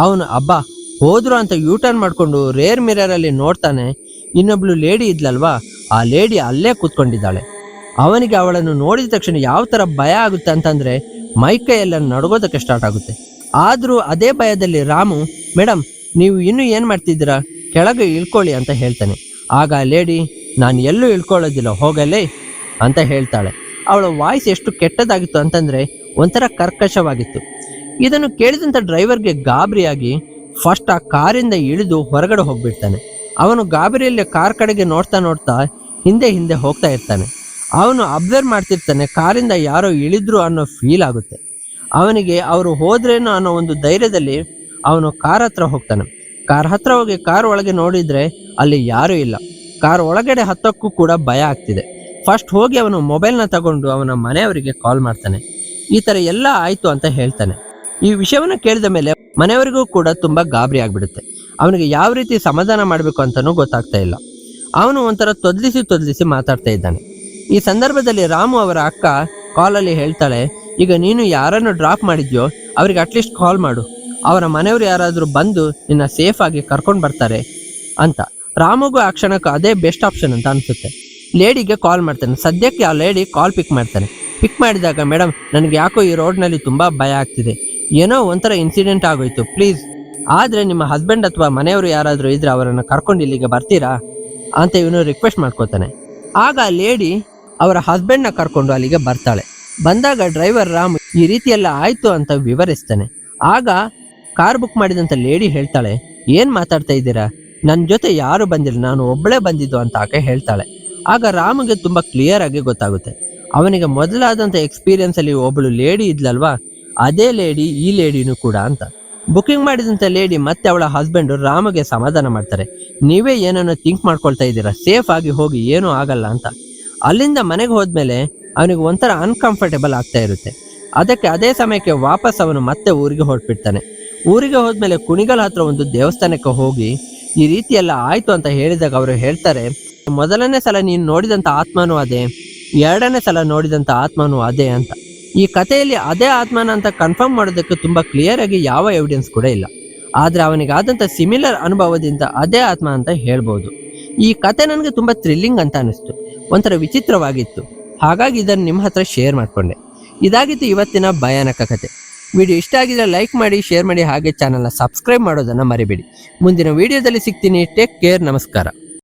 ಅವನು ಅಬ್ಬಾ ಹೋದ್ರು ಅಂತ ಯೂಟರ್ನ್ ಮಾಡಿಕೊಂಡು ರೇರ್ ಮಿರರಲ್ಲಿ ನೋಡ್ತಾನೆ. ಇನ್ನೊಬ್ಳು ಲೇಡಿ ಇದ್ಲಲ್ವಾ, ಆ ಲೇಡಿ ಅಲ್ಲೇ ಕೂತ್ಕೊಂಡಿದ್ದಾಳೆ. ಅವನಿಗೆ ಅವಳನ್ನು ನೋಡಿದ ತಕ್ಷಣ ಯಾವ ಥರ ಭಯ ಆಗುತ್ತೆ ಅಂತಂದರೆ ಮೈಕೈ ಎಲ್ಲ ನಡ್ಗೋದಕ್ಕೆ ಸ್ಟಾರ್ಟ್ ಆಗುತ್ತೆ. ಆದರೂ ಅದೇ ಭಯದಲ್ಲಿ ರಾಮು, ಮೇಡಮ್ ನೀವು ಇನ್ನೂ ಏನು ಮಾಡ್ತಿದ್ದೀರಾ, ಕೆಳಗೆ ಇಳ್ಕೊಳ್ಳಿ ಅಂತ ಹೇಳ್ತಾನೆ. ಆಗ ಆ ಲೇಡಿ, ನಾನು ಎಲ್ಲೂ ಇಳ್ಕೊಳ್ಳೋದಿಲ್ಲ, ಹೋಗಲೇ ಅಂತ ಹೇಳ್ತಾಳೆ. ಅವಳ ವಾಯ್ಸ್ ಎಷ್ಟು ಕೆಟ್ಟದಾಗಿತ್ತು ಅಂತಂದರೆ ಒಂಥರ ಕರ್ಕಶವಾಗಿತ್ತು. ಇದನ್ನು ಕೇಳಿದಂಥ ಡ್ರೈವರ್ಗೆ ಗಾಬರಿಯಾಗಿ ಫಸ್ಟ್ ಆ ಕಾರಿಂದ ಇಳಿದು ಹೊರಗಡೆ ಹೋಗ್ಬಿಡ್ತಾನೆ. ಅವನು ಗಾಬರಿಯಲ್ಲಿ ಕಾರ್ ಕಡೆಗೆ ನೋಡ್ತಾ ನೋಡ್ತಾ ಹಿಂದೆ ಹಿಂದೆ ಹೋಗ್ತಾ ಇರ್ತಾನೆ. ಅವನು ಅಬ್ಸರ್ವ್ ಮಾಡ್ತಿರ್ತಾನೆ, ಕಾರಿಂದ ಯಾರೋ ಇಳಿದ್ರು ಅನ್ನೋ ಫೀಲ್ ಆಗುತ್ತೆ ಅವನಿಗೆ. ಅವರು ಹೋದ್ರೇನೋ ಅನ್ನೋ ಒಂದು ಧೈರ್ಯದಲ್ಲಿ ಅವನು ಕಾರ್ ಹತ್ರ ಹೋಗ್ತಾನೆ. ಕಾರ್ ಹತ್ರ ಹೋಗಿ ಕಾರ್ ಒಳಗೆ ನೋಡಿದರೆ ಅಲ್ಲಿ ಯಾರೂ ಇಲ್ಲ. ಕಾರ್ ಒಳಗಡೆ ಹತ್ತಕ್ಕೂ ಕೂಡ ಭಯ ಆಗ್ತಿದೆ. ಫಸ್ಟ್ ಹೋಗಿ ಅವನು ಮೊಬೈಲ್ನ ತಗೊಂಡು ಅವನ ಮನೆಯವರಿಗೆ ಕಾಲ್ ಮಾಡ್ತಾನೆ. ಈ ಥರ ಎಲ್ಲ ಆಯಿತು ಅಂತ ಹೇಳ್ತಾನೆ. ಈ ವಿಷಯವನ್ನು ಕೇಳಿದ ಮೇಲೆ ಮನೆಯವರಿಗೂ ಕೂಡ ತುಂಬ ಗಾಬರಿ ಆಗಿಬಿಡುತ್ತೆ. ಅವನಿಗೆ ಯಾವ ರೀತಿ ಸಮಾಧಾನ ಮಾಡಬೇಕು ಅಂತಲೂ ಗೊತ್ತಾಗ್ತಾ ಇಲ್ಲ. ಅವನು ಒಂಥರ ತೊದಲಿಸಿ ಮಾತಾಡ್ತಾ ಇದ್ದಾನೆ. ಈ ಸಂದರ್ಭದಲ್ಲಿ ರಾಮು ಅವರ ಅಕ್ಕ ಕಾಲಲ್ಲಿ ಹೇಳ್ತಾಳೆ, ಈಗ ನೀನು ಯಾರನ್ನು ಡ್ರಾಪ್ ಮಾಡಿದ್ಯೋ ಅವ್ರಿಗೆ ಅಟ್ಲೀಸ್ಟ್ ಕಾಲ್ ಮಾಡು, ಅವರ ಮನೆಯವರು ಯಾರಾದರೂ ಬಂದು ನಿನ್ನ ಸೇಫ್ ಆಗಿ ಕರ್ಕೊಂಡು ಬರ್ತಾರೆ ಅಂತ. ರಾಮುಗೂ ಆ ಕ್ಷಣಕ್ಕೆ ಅದೇ ಬೆಸ್ಟ್ ಆಪ್ಷನ್ ಅಂತ ಅನಿಸುತ್ತೆ. ಲೇಡಿಗೆ ಕಾಲ್ ಮಾಡ್ತಾನೆ. ಸದ್ಯಕ್ಕೆ ಆ ಲೇಡಿ ಕಾಲ್ ಪಿಕ್ ಮಾಡ್ತಾನೆ. ಪಿಕ್ ಮಾಡಿದಾಗ, ಮೇಡಮ್ ನನಗೆ ಯಾಕೋ ಈ ರೋಡ್ನಲ್ಲಿ ತುಂಬ ಭಯ ಆಗ್ತಿದೆ, ಏನೋ ಒಂಥರ ಇನ್ಸಿಡೆಂಟ್ ಆಗೋಯ್ತು, ಪ್ಲೀಸ್ ಆದರೆ ನಿಮ್ಮ ಹಸ್ಬೆಂಡ್ ಅಥವಾ ಮನೆಯವರು ಯಾರಾದರೂ ಇದ್ರೆ ಅವರನ್ನು ಕರ್ಕೊಂಡು ಇಲ್ಲಿಗೆ ಬರ್ತೀರಾ ಅಂತ ಇವನು ರಿಕ್ವೆಸ್ಟ್ ಮಾಡ್ಕೋತಾನೆ. ಆಗ ಆ ಲೇಡಿ ಅವರ ಹಸ್ಬೆಂಡ್ನ ಕರ್ಕೊಂಡು ಅಲ್ಲಿಗೆ ಬರ್ತಾಳೆ. ಬಂದಾಗ ಡ್ರೈವರ್ ರಾಮ್ ಈ ರೀತಿಯೆಲ್ಲ ಆಯಿತು ಅಂತ ವಿವರಿಸ್ತಾನೆ. ಆಗ ಕಾರ್ ಬುಕ್ ಮಾಡಿದಂಥ ಲೇಡಿ ಹೇಳ್ತಾಳೆ, ಏನು ಮಾತಾಡ್ತಾ ಇದ್ದೀರಾ, ನನ್ನ ಜೊತೆ ಯಾರು ಬಂದಿಲ್ಲ, ನಾನು ಒಬ್ಬಳೇ ಬಂದಿದ್ದು ಅಂತ ಆಕೆ ಹೇಳ್ತಾಳೆ. ಆಗ ರಾಮ್ಗೆ ತುಂಬ ಕ್ಲಿಯರ್ ಆಗಿ ಗೊತ್ತಾಗುತ್ತೆ, ಅವನಿಗೆ ಮೊದಲಾದಂಥ ಎಕ್ಸ್ಪೀರಿಯನ್ಸಲ್ಲಿ ಒಬ್ಬಳು ಲೇಡಿ ಇದ್ಲಲ್ವಾ, ಅದೇ ಲೇಡಿ ಈ ಲೇಡಿನೂ ಕೂಡ ಅಂತ. ಬುಕಿಂಗ್ ಮಾಡಿದಂಥ ಲೇಡಿ ಮತ್ತೆ ಅವಳ ಹಸ್ಬೆಂಡು ರಾಮಗೆ ಸಮಾಧಾನ ಮಾಡ್ತಾರೆ. ನೀವೇ ಏನನ್ನು ಥಿಂಕ್ ಮಾಡ್ಕೊಳ್ತಾ ಇದ್ದೀರಾ, ಸೇಫ್ ಆಗಿ ಹೋಗಿ ಏನೂ ಆಗಲ್ಲ ಅಂತ. ಅಲ್ಲಿಂದ ಮನೆಗೆ ಹೋದ್ಮೇಲೆ ಅವನಿಗೆ ಒಂಥರ ಅನ್ಕಂಫರ್ಟೇಬಲ್ ಆಗ್ತಾ ಇರುತ್ತೆ. ಅದಕ್ಕೆ ಅದೇ ಸಮಯಕ್ಕೆ ವಾಪಸ್ ಅವನು ಮತ್ತೆ ಊರಿಗೆ ಹೊರಟ್ಬಿಡ್ತಾನೆ. ಊರಿಗೆ ಹೋದ್ಮೇಲೆ ಕುಣಿಗಲ್ ಹತ್ರ ಒಂದು ದೇವಸ್ಥಾನಕ್ಕೆ ಹೋಗಿ ಈ ರೀತಿ ಎಲ್ಲ ಆಯ್ತು ಅಂತ ಹೇಳಿದಾಗ ಅವರು ಹೇಳ್ತಾರೆ, ಮೊದಲನೇ ಸಲ ನೀನು ನೋಡಿದಂಥ ಆತ್ಮನೂ ಅದೇ, ಎರಡನೇ ಸಲ ನೋಡಿದಂಥ ಆತ್ಮನೂ ಅದೇ ಅಂತ. ಈ ಕಥೆಯಲ್ಲಿ ಅದೇ ಆತ್ಮನ ಅಂತ ಕನ್ಫರ್ಮ್ ಮಾಡೋದಕ್ಕೆ ತುಂಬ ಕ್ಲಿಯರ್ ಆಗಿ ಯಾವ ಎವಿಡೆನ್ಸ್ ಕೂಡ ಇಲ್ಲ. ಆದರೆ ಅವನಿಗಾದಂಥ ಸಿಮಿಲರ್ ಅನುಭವದಿಂದ ಅದೇ ಆತ್ಮ ಅಂತ ಹೇಳ್ಬೋದು. ಈ ಕತೆ ನನಗೆ ತುಂಬ ಥ್ರಿಲ್ಲಿಂಗ್ ಅಂತ ಅನಿಸ್ತು, ಒಂಥರ ವಿಚಿತ್ರವಾಗಿತ್ತು. ಹಾಗಾಗಿ ಇದನ್ನು ನಿಮ್ಮ ಹತ್ರ ಶೇರ್ ಮಾಡಿಕೊಂಡೆ. ಇದಾಗಿತ್ತು ಇವತ್ತಿನ ಭಯಾನಕ ಕತೆ. ವಿಡಿಯೋ ಇಷ್ಟ ಆಗಿದ್ರೆ ಲೈಕ್ ಮಾಡಿ, ಶೇರ್ ಮಾಡಿ, ಹಾಗೆ ಚಾನಲ್ನ ಸಬ್ಸ್ಕ್ರೈಬ್ ಮಾಡೋದನ್ನು ಮರಿಬೇಡಿ. ಮುಂದಿನ ವಿಡಿಯೋದಲ್ಲಿ ಸಿಗ್ತೀನಿ. Take care. ನಮಸ್ಕಾರ.